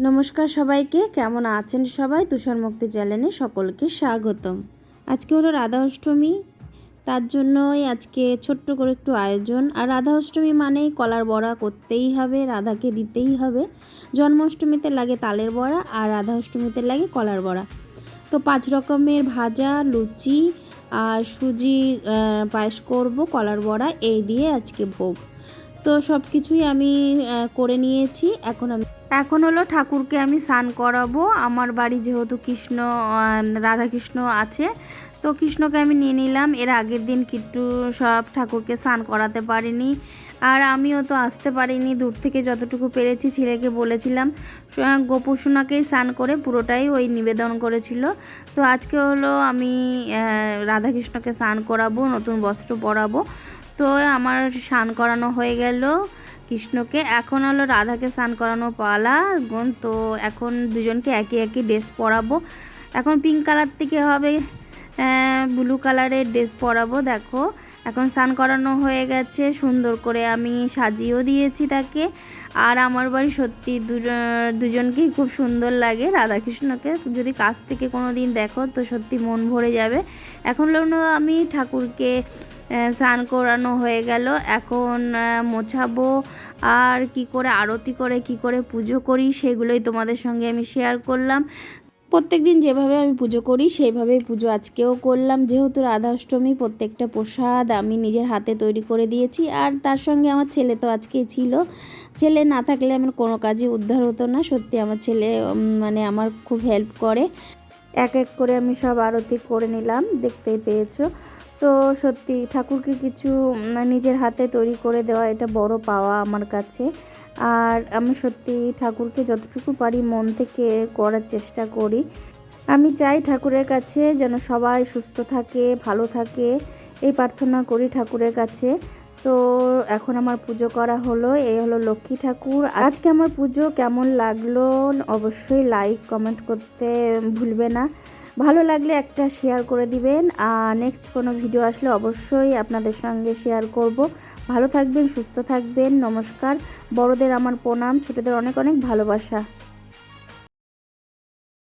নমস্কার সবাইকে, কেমন আছেন সবাই? তুষার মুক্তি চ্যানেলে সকলকে স্বাগতম। আজকে হলো রাধা অষ্টমী, তার জন্যই আজকে ছোট্ট করে একটু আয়োজন। আর রাধা অষ্টমী মানেই কলার বড়া করতেই হবে, রাধাকে দিতেই হবে। জন্মাষ্টমীতে লাগে তালের বড়া আর রাধা অষ্টমীতে লাগে কলার বড়া। তো 5 রকমের ভাজা, লুচি আর সুজি পায়েস করব, কলার বড়া এই দিয়ে আজকে ভোগ। তো সব কিছুই আমি করে নিয়েছি। এখন হলো ঠাকুরকে আমি স্নান করাবো। আমার বাড়ি যেহেতু রাধা কৃষ্ণ আছে, তো কৃষ্ণকে আমি নিয়ে নিলাম। এর আগের দিন কিট্টু সব ঠাকুরকে স্নান করাতে পারিনি, আর আমিও তো আসতে পারিনি। দূর থেকে যতটুকু পেরেছি ছেলেকে বলেছিলাম, গোপু সোনাকেই স্নান করে পুরোটাই ওই নিবেদন করেছিল। তো আজকে হলো আমি রাধাকৃষ্ণকে স্নান করাবো, নতুন বস্ত্র পরাবো। তো আমার স্নান করানো হয়ে গেল কৃষ্ণকে। এখন হলো রাধাকে স্নান করানো পালা। তো এখন দুজনকে একই একই ড্রেস পরাবো। এখন পিঙ্ক কালার থেকে হবে ব্লু কালারের ড্রেস পরাবো। দেখো এখন স্নান করানো হয়ে গেছে, সুন্দর করে আমি সাজিয়েও দিয়েছি তাকে। আর আমার বাড়ি সত্যি দুজনকেই খুব সুন্দর লাগে। রাধাকৃষ্ণকে যদি কাছ থেকে কোনো দিন দেখো তো সত্যি মন ভরে যাবে। এখন হলো আমি ঠাকুরকে স্নান করানো হয়ে গেল। এখন মোছাবো, আর কি করে আরতি করে কি করে পুজো করি সেগুলোই তোমাদের সঙ্গে আমি শেয়ার করলাম। প্রত্যেক দিন যেভাবে আমি পুজো করি সেইভাবেই পুজো আজকেও করলাম। যেহেতু রাধা অষ্টমী, প্রত্যেকটা প্রসাদ আমি নিজের হাতে তৈরি করে দিয়েছি। আর তার সঙ্গে আমার ছেলে তো আজকেই ছিল। ছেলে না থাকলে আমার কোনো কাজই উদ্ধার হতো না। সত্যি আমার ছেলে মানে আমার খুব হেল্প করে। এক এক করে আমি সব আরতি করে নিলাম, দেখতেই পেয়েছো। তো সত্যি ঠাকুরকে কিছু নিজের হাতে তৈরি করে দেওয়া এটা বড় পাওয়া আমার কাছে। আর আমি সত্যি ঠাকুরকে যতটুকু পারি মন থেকে করার চেষ্টা করি। আমি চাই ঠাকুরের কাছে যেন সবাই সুস্থ থাকে, ভালো থাকে, এই প্রার্থনা করি ঠাকুরের কাছে। তো এখন আমার পুজো করা হলো, এই হলো লক্ষ্মী ঠাকুর। আজকে আমার পুজো কেমন লাগলো অবশ্যই লাইক কমেন্ট করতে ভুলবে না। ভালো লাগলে একটা শেয়ার করে দিবেন। আর নেক্সট কোনো ভিডিও আসলে অবশ্যই আপনাদের সঙ্গে শেয়ার করব। ভালো থাকবেন, সুস্থ থাকবেন। নমস্কার। বড়দের আমার প্রণাম, ছোটদের অনেক অনেক ভালোবাসা।